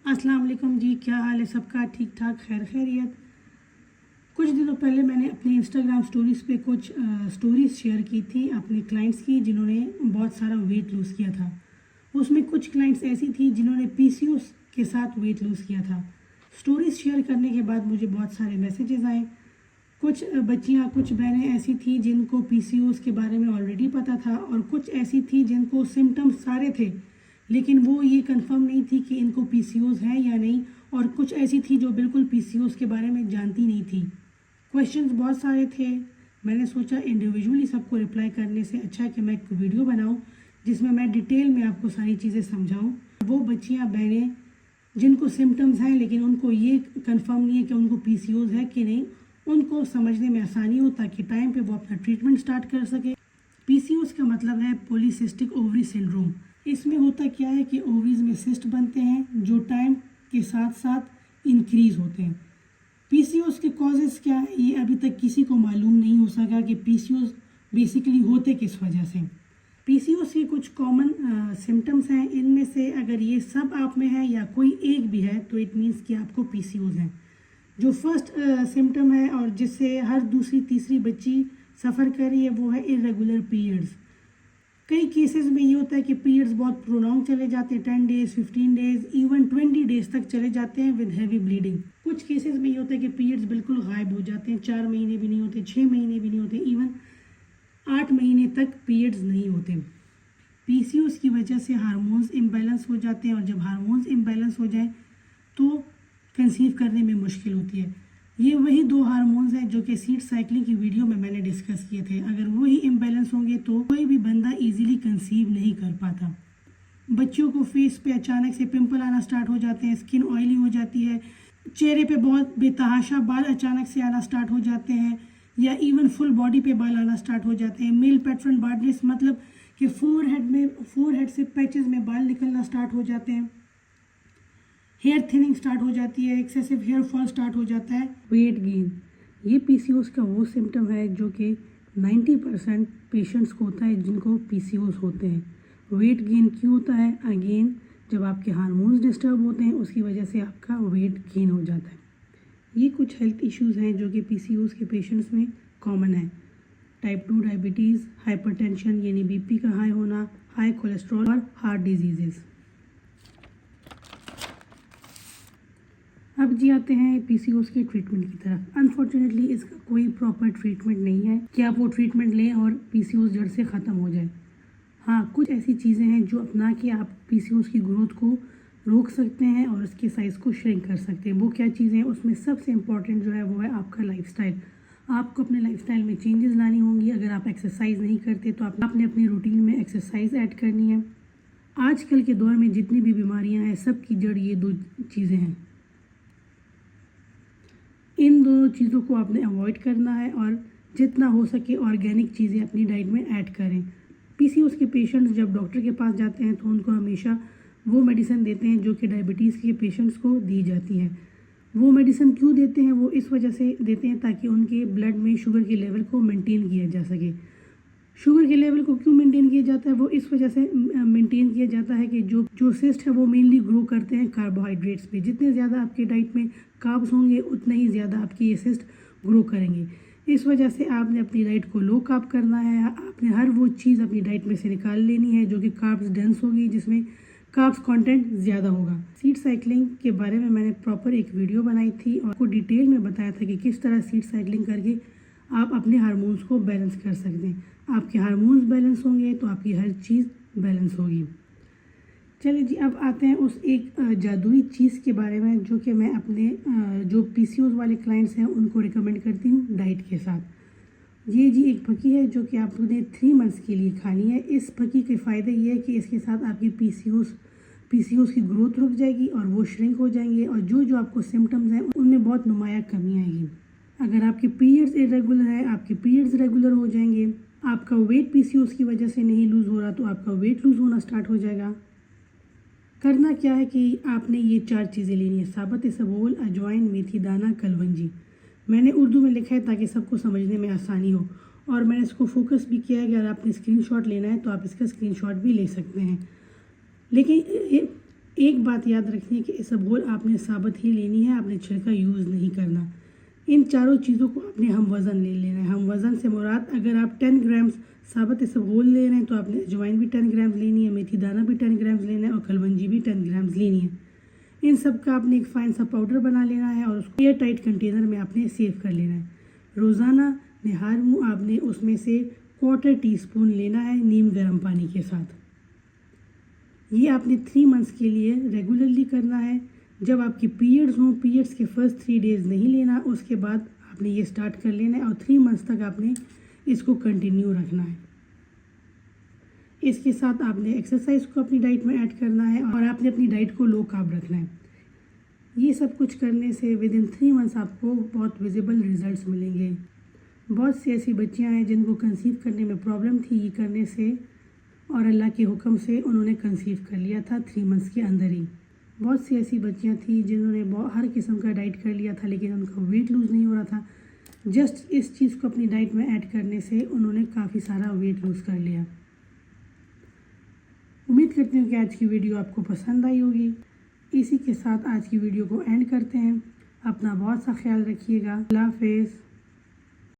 अस्सलाम वालेकुम जी, क्या हाल है सबका? ठीक ठाक, खैर खैरियत। कुछ दिनों पहले मैंने अपने इंस्टाग्राम स्टोरीज़ पे कुछ स्टोरीज़ शेयर की थी अपने क्लाइंट्स की जिन्होंने बहुत सारा वेट लूज़ किया था। उसमें कुछ क्लाइंट्स ऐसी थी जिन्होंने पीसीओएस के साथ वेट लूज़ किया था। स्टोरीज़ शेयर करने के बाद मुझे बहुत सारे मैसेजेस आए। कुछ बच्चियाँ, कुछ बहनें ऐसी थी जिनको पीसीओएस के बारे में ऑलरेडी पता था और कुछ ऐसी थी जिनको सिम्टम्स सारे थे लेकिन वो ये कंफर्म नहीं थी कि इनको पीसीओएस है या नहीं, और कुछ ऐसी थी जो बिल्कुल पीसीओएस के बारे में जानती नहीं थी। क्वेश्चंस बहुत सारे थे। मैंने सोचा इंडिविजुअली सबको रिप्लाई करने से अच्छा है कि मैं एक वीडियो बनाऊं जिसमें मैं डिटेल में आपको सारी चीज़ें समझाऊं। वो बच्चियां, बहनें जिनको सिम्टम्स हैं लेकिन उनको ये कंफर्म नहीं है कि उनको पीसीओएस है कि नहीं, उनको समझने में आसानी हो ताकि टाइम पे वो अपना ट्रीटमेंट स्टार्ट कर सके। पीसीओएस का मतलब है पॉलीसिस्टिक ओवरी सिंड्रोम। इसमें होता क्या है कि ओवरीज में सिस्ट बनते हैं जो टाइम के साथ साथ इंक्रीज होते हैं। पीसीओएस के कॉजेज़ क्या है ये अभी तक किसी को मालूम नहीं हो सका कि पीसीओएस बेसिकली होते किस वजह से। पीसीओएस के कुछ कॉमन सिम्टम्स हैं। इनमें से अगर ये सब आप में है या कोई एक भी है तो इट मीन्स कि आपको पीसीओएस है। जो फर्स्ट सिम्टम है और जिससे हर दूसरी तीसरी बच्ची सफ़र कर रही है वो है इरेगुलर पीरियड्स। कई केसेस में ये होता है कि पीरियड्स बहुत प्रोलॉन्ग चले जाते हैं, 10 डेज, 15 डेज, इवन 20 डेज तक चले जाते हैं विद हैवी ब्लीडिंग। कुछ केसेस में ये होता है कि पीरियड्स बिल्कुल गायब हो जाते हैं, 4 महीने भी नहीं होते, 6 महीने भी नहीं होते, इवन 8 महीने तक पीरियड्स नहीं होते। पीसीओएस की वजह से हार्मोन्स इम्बैलेंस हो जाते हैं और जब हार्मोन्स इम्बैलेंस हो जाए तो कंसीव करने में मुश्किल होती है। ये वही 2 हार्मोन्स हैं जो कि सीड साइकिलिंग की वीडियो में मैंने डिस्कस किए थे। अगर वही इम्बैलेंस होंगे तो कोई भी बंदा इजीली कंसीव नहीं कर पाता। बच्चियों को फेस पे अचानक से पिंपल आना स्टार्ट हो जाते हैं, स्किन ऑयली हो जाती है, चेहरे पे बहुत बेतहाशा बाल अचानक से आना स्टार्ट हो जाते हैं या इवन फुल बॉडी पे बाल आना स्टार्ट हो जाते हैं। मेल पैटर्न बार्डनेस मतलब कि फोरहेड से पैचेस में बाल निकलना स्टार्ट हो जाते हैं। हेयर थिनिंग स्टार्ट हो जाती है, एक्सेसिव हेयर फॉल स्टार्ट हो जाता है। वेट गेन, ये पीसीओएस का वो सिम्टम है जो कि 90% पेशेंट्स को होता है जिनको पीसीओएस होते हैं। वेट गेन क्यों होता है? अगेन जब आपके हार्मोन्स डिस्टर्ब होते हैं उसकी वजह से आपका वेट गेन हो जाता है। ये कुछ हेल्थ इश्यूज़ हैं जो कि पीसीओएस के पेशेंट्स में कॉमन है। टाइप 2 डायबिटीज़, हाइपरटेंशन यानी बीपी का हाई होना, हाई कोलेस्ट्रॉल और हार्ट डिजीजेस। अब जी आते हैं पीसीओएस के ट्रीटमेंट की तरफ। अनफॉर्चुनेटली इसका कोई प्रॉपर ट्रीटमेंट नहीं है कि आप वो ट्रीटमेंट लें और पीसीओएस जड़ से ख़त्म हो जाए। हाँ, कुछ ऐसी चीज़ें हैं जो अपना के आप पीसीओएस की ग्रोथ को रोक सकते हैं और उसके साइज़ को श्रिंक कर सकते हैं। वो क्या चीज़ें हैं? उसमें सबसे इम्पॉर्टेंट जो है वो है आपका लाइफस्टाइल। आपको अपने लाइफस्टाइल में चेंजेस लानी होंगी। अगर आप एक्सरसाइज नहीं करते तो आपने अपनी रूटीन में एक्सरसाइज ऐड करनी है। आजकल के दौर में जितनी भी बीमारियाँ हैं सब की जड़ ये 2 चीज़ें हैं। इन दोनों चीज़ों को आपने अवॉइड करना है और जितना हो सके ऑर्गेनिक चीज़ें अपनी डाइट में ऐड करें। पीसीओएस के पेशेंट्स जब डॉक्टर के पास जाते हैं तो उनको हमेशा वो मेडिसिन देते हैं जो कि डायबिटीज़ के पेशेंट्स को दी जाती है। वो मेडिसिन क्यों देते हैं? वो इस वजह से देते हैं ताकि उनके ब्लड में शुगर के लेवल को मेंटेन किया जा सके। शुगर के लेवल को क्यों मेंटेन किया जाता है? वो इस वजह से मेंटेन किया जाता है कि जो सिस्ट है वो मेनली ग्रो करते हैं कार्बोहाइड्रेट्स पे। जितने ज़्यादा आपके डाइट में कार्ब्स होंगे उतना ही ज़्यादा आपके ये सिस्ट ग्रो करेंगे। इस वजह से आपने अपनी डाइट को लो कार्ब करना है। आपने हर वो चीज़ अपनी डाइट में से निकाल लेनी है जो कि कार्ब्स डेंस होगी, जिसमें कार्ब्स कंटेंट ज़्यादा होगा। सीड साइकिलिंग के बारे में मैंने प्रॉपर एक वीडियो बनाई थी और आपको डिटेल में बताया था कि किस तरह सीड साइकिलिंग करके आप अपने हार्मोन्स को बैलेंस कर सकते हैं। आपके हार्मोन्स बैलेंस होंगे तो आपकी हर चीज़ बैलेंस होगी। चलिए जी, अब आते हैं उस एक जादुई चीज़ के बारे में जो कि मैं अपने जो पीसीओएस वाले क्लाइंट्स हैं उनको रिकमेंड करती हूँ डाइट के साथ। ये जी एक फकी है जो कि आपने 3 मंथ्स के लिए खानी है। इस फकी के फ़ायदे ये है कि इसके साथ आपकी पीसीओएस की ग्रोथ रुक जाएगी और वो श्रिंक हो जाएंगे और जो आपको सिम्टम्स हैं उनमें बहुत नुमाया कमी आएगी। अगर आपके पीरियड्स इरेगुलर है, आपके पीरियड्स रेगुलर हो जाएंगे। आपका वेट पीसीओएस की वजह से नहीं लूज़ हो रहा तो आपका वेट लूज़ होना स्टार्ट हो जाएगा। करना क्या है कि आपने ये 4 चीज़ें लेनी है: साबुत सबोल, अजवाइन, मेथी दाना, कलवंजी। मैंने उर्दू में लिखा है ताकि सबको समझने में आसानी हो और मैंने इसको फोकस भी किया है कि अगर आपने स्क्रीनशॉट लेना है तो आप इसका स्क्रीनशॉट भी ले सकते हैं। लेकिन एक बात याद रखनी है कि इसबगोल आपने साबुत ही लेनी है, आपने छिड़का यूज़ नहीं करना। इन चारों चीज़ों को आपने हम वज़न ले लेना है। हम वज़न से मुराद, अगर आप 10 ग्राम्स साबुत इसबगोल ले रहे हैं तो आपने अजवाइन भी 10 ग्राम्स लेनी है, मेथी दाना भी 10 ग्राम्स लेना है और खलवंजी भी 10 ग्राम्स लेनी है। इन सब का आपने एक फ़ाइन सा पाउडर बना लेना है और उसको एयर टाइट कंटेनर में आपने सेव कर लेना है। रोज़ाना निहार मुँह आपने उसमें से 1/4 टीस्पून लेना है नीम गर्म पानी के साथ। ये आपने 3 मंथ्स के लिए रेगुलरली करना है। जब आपके पीरियड्स हों, पीरियड्स के फर्स्ट 3 डेज़ नहीं लेना, उसके बाद आपने ये स्टार्ट कर लेना है और 3 मंथ्स तक आपने इसको कंटिन्यू रखना है। इसके साथ आपने एक्सरसाइज को अपनी डाइट में ऐड करना है और आपने अपनी डाइट को लो कार्ब रखना है। ये सब कुछ करने से विद इन 3 मंथ्स आपको बहुत विजिबल रिजल्ट्स मिलेंगे। बहुत सी ऐसी बच्चियां हैं जिनको कंसीव करने में प्रॉब्लम थी ये करने से, और अल्लाह के हुक्म से उन्होंने कंसीव कर लिया था 3 मंथ्स के अंदर ही। बहुत सी ऐसी बच्चियां थी जिन्होंने हर किस्म का डाइट कर लिया था लेकिन उनका वेट लूज़ नहीं हो रहा था। जस्ट इस चीज़ को अपनी डाइट में ऐड करने से उन्होंने काफ़ी सारा वेट लूज़ कर लिया। उम्मीद करती हूँ कि आज की वीडियो आपको पसंद आई होगी। इसी के साथ आज की वीडियो को एंड करते हैं। अपना बहुत सा ख्याल रखिएगा। अल्लाह हाफ़िज़।